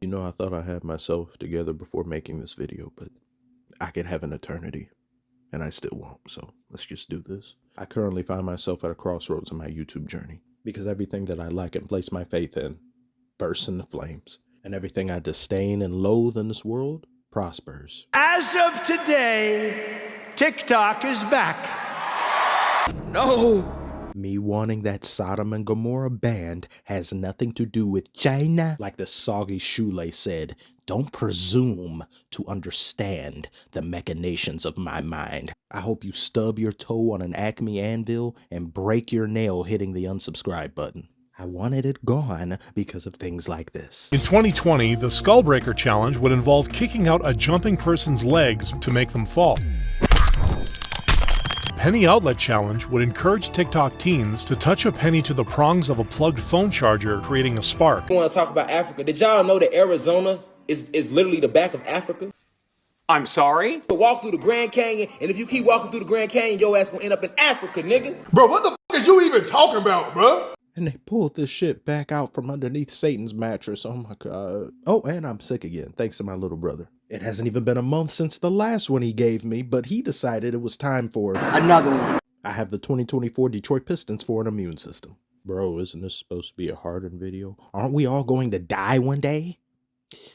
You know, I thought I had myself together before making this video, but I could have an eternity, and I still won't, so let's just do this. I currently find myself at a crossroads in my YouTube journey, because everything that I like and place my faith in bursts into flames, and everything I disdain and loathe in this world prospers. As of today, TikTok is back. No! Me wanting that Sodom and Gomorrah banned has nothing to do with China. Like the soggy shoelace said, don't presume to understand the machinations of my mind. I hope you stub your toe on an Acme anvil and break your nail hitting the unsubscribe button. I wanted it gone because of things like this. In 2020, the Skullbreaker Challenge would involve kicking out a jumping person's legs to make them fall. Penny Outlet Challenge would encourage TikTok teens to touch a penny to the prongs of a plugged phone charger, creating a spark. I want to talk about Africa. Did y'all know that Arizona is literally the back of Africa? I'm sorry? But walk through the Grand Canyon, and if you keep walking through the Grand Canyon, your ass gonna end up in Africa, nigga. Bro, what the f is you even talking about, bro? And they pulled this shit back out from underneath Satan's mattress. Oh my God. Oh, and I'm sick again, thanks to my little brother. It hasn't even been a month since the last one he gave me, but he decided it was time for Another one. I have the 2024 Detroit Pistons for an immune system. Bro, isn't this supposed to be a Harden video? Aren't we all going to die one day?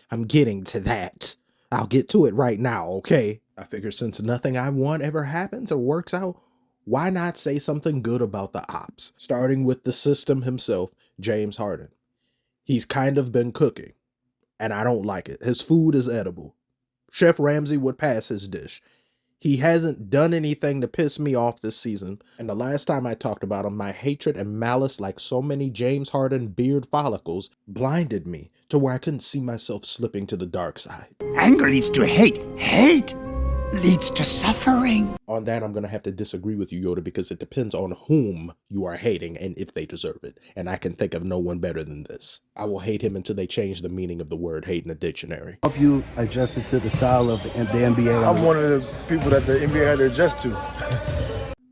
I'm getting to that. I'll get to it right now, okay? I figure since nothing I want ever happens or works out, why not say something good about the ops? Starting with the system himself, James Harden. He's kind of been cooking, and I don't like it. His food is edible. Chef Ramsay would pass his dish. He hasn't done anything to piss me off this season, and the last time I talked about him, my hatred and malice, like so many James Harden beard follicles, blinded me to where I couldn't see myself slipping to the dark side. Anger leads to hate. Hate leads to suffering. On that, I'm going to have to disagree with you, Yoda, because it depends on whom you are hating and if they deserve it. And I can think of no one better than this. I will hate him until they change the meaning of the word hate in the dictionary. Hope you adjusted to the style of the NBA. I'm one of the people that the NBA had to adjust to.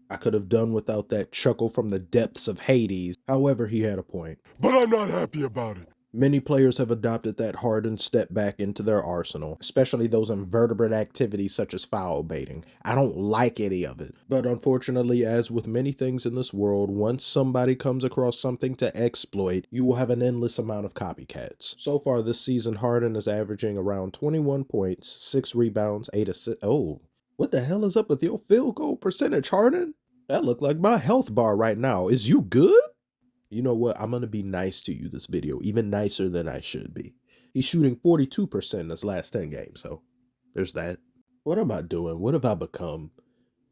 I could have done without that chuckle from the depths of Hades. However, he had a point. But I'm not happy about it. Many players have adopted that Harden step back into their arsenal, especially those invertebrate activities such as foul baiting. I don't like any of it. But unfortunately, as with many things in this world, once somebody comes across something to exploit, you will have an endless amount of copycats. So far this season, Harden is averaging around 21 points, 6 rebounds, 8 assists. Oh, what the hell is up with your field goal percentage, Harden? That looked like my health bar right now. Is you good? You know what? I'm going to be nice to you this video, even nicer than I should be. He's shooting 42% in his last 10 games, so there's that. What am I doing? What have I become?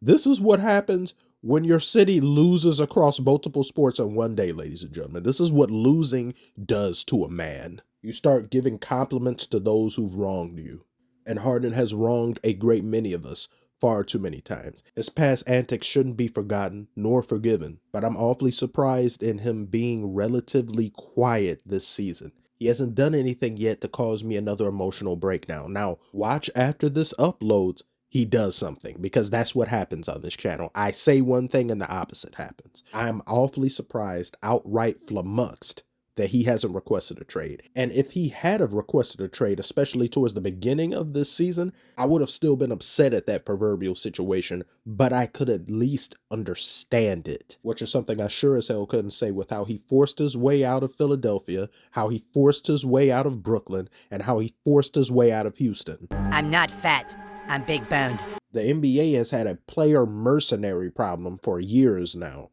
This is what happens when your city loses across multiple sports in one day, ladies and gentlemen. This is what losing does to a man. You start giving compliments to those who've wronged you. And Harden has wronged a great many of us far too many times. His past antics shouldn't be forgotten nor forgiven, but I'm awfully surprised in him being relatively quiet this season. He hasn't done anything yet to cause me another emotional breakdown. Now, watch after this uploads, he does something, because that's what happens on this channel. I say one thing and the opposite happens. I'm awfully surprised, outright flummoxed, that he hasn't requested a trade. And if he had have requested a trade, especially towards the beginning of this season, I would have still been upset at that proverbial situation, but I could at least understand it, which is something I sure as hell couldn't say with how he forced his way out of Philadelphia, how he forced his way out of Brooklyn, and how he forced his way out of Houston. I'm not fat. I'm big boned. The NBA has had a player mercenary problem for years now,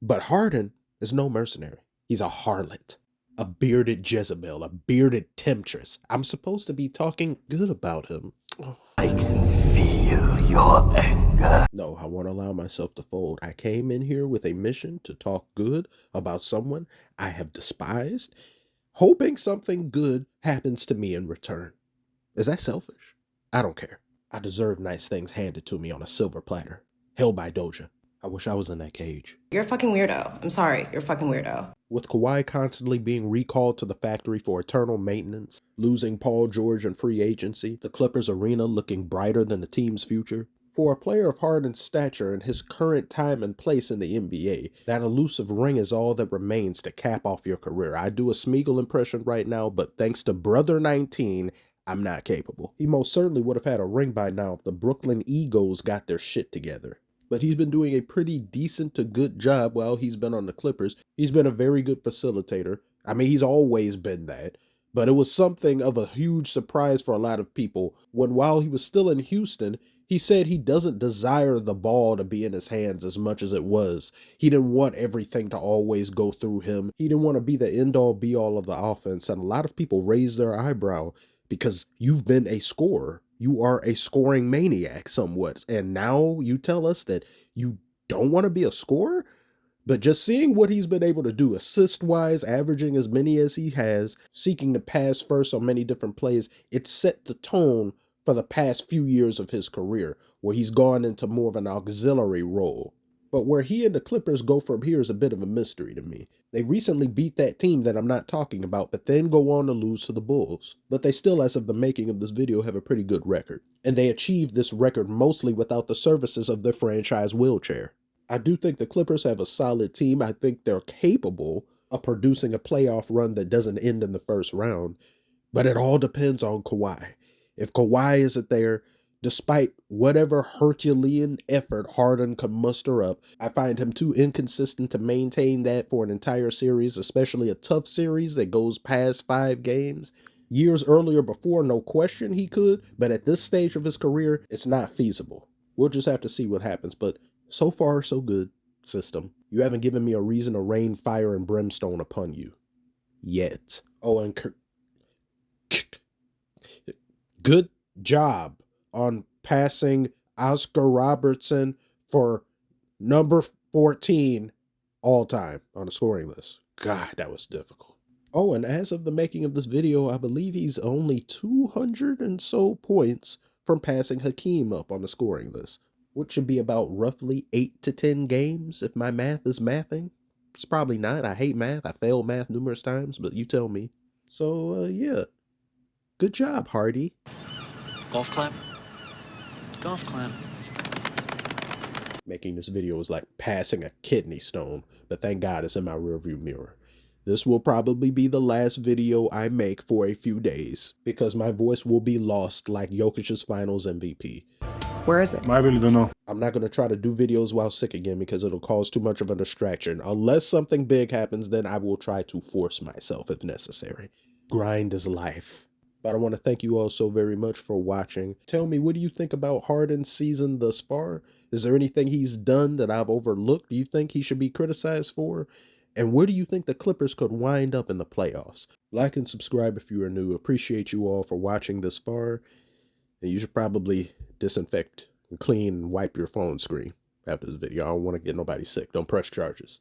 but Harden is no mercenary. He's a harlot. A bearded Jezebel, a bearded temptress. I'm supposed to be talking good about him. I can feel your anger. No, I won't allow myself to fold. I came in here with a mission to talk good about someone I have despised, hoping something good happens to me in return. Is that selfish? I don't care. I deserve nice things handed to me on a silver platter, held by Doja. I wish I was in that cage. You're a fucking weirdo. I'm sorry. You're a fucking weirdo. With Kawhi constantly being recalled to the factory for eternal maintenance, losing Paul George in free agency, the Clippers arena looking brighter than the team's future, For a player of Harden's stature and his current time and place in the NBA, that elusive ring is all that remains to cap off your career. I do a Smeagol impression right now, but thanks to Brother 19, I'm not capable. He most certainly would have had a ring by now if the Brooklyn Egos got their shit together. But he's been doing a pretty decent to good job while he's been on the Clippers. He's been a very good facilitator. I mean, he's always been that. But it was something of a huge surprise for a lot of people when, while he was still in Houston, he said he doesn't desire the ball to be in his hands as much as it was. He didn't want everything to always go through him. He didn't want to be the end-all be-all of the offense. And a lot of people raised their eyebrow because you've been a scorer. You are a scoring maniac somewhat. And now you tell us that you don't want to be a scorer? But just seeing what he's been able to do assist-wise, averaging as many as he has, seeking to pass first on many different plays, it set the tone for the past few years of his career, where he's gone into more of an auxiliary role. But where he and the Clippers go from here is a bit of a mystery to me. They recently beat that team that I'm not talking about, but then go on to lose to the Bulls. But they still, as of the making of this video, have a pretty good record. And they achieved this record mostly without the services of their franchise wheelchair. I do think the Clippers have a solid team. I think they're capable of producing a playoff run that doesn't end in the first round. But it all depends on Kawhi. If Kawhi isn't there, despite whatever Herculean effort Harden could muster up, I find him too inconsistent to maintain that for an entire series, especially a tough series that goes past 5 games. Years earlier before, no question he could, but at this stage of his career, it's not feasible. We'll just have to see what happens, but so far, so good, system. You haven't given me a reason to rain fire and brimstone upon you. Yet. Oh, and good job on passing Oscar Robertson for number 14 all time on the scoring list. God, that was difficult. Oh, and as of the making of this video, I believe he's only 200 and so points from passing Hakeem up on the scoring list, which should be about roughly 8 to 10 games if my math is mathing. It's probably not. I hate math. I failed math numerous times, but you tell me. So, yeah. Good job, Hardy. Golf clap? Golf clap. Making this video is like passing a kidney stone, but thank God it's in my rearview mirror. This will probably be the last video I make for a few days because my voice will be lost like Jokic's finals MVP. Where is it? I really don't know. I'm not going to try to do videos while sick again because it'll cause too much of a distraction. Unless something big happens, then I will try to force myself if necessary. Grind is life. But I want to thank you all so very much for watching. Tell me, what do you think about Harden's season thus far? Is there anything he's done that I've overlooked? Do you think he should be criticized for? And where do you think the Clippers could wind up in the playoffs? Like and subscribe if you are new. Appreciate you all for watching this far. And you should probably disinfect and clean and wipe your phone screen after this video. I don't want to get nobody sick. Don't press charges.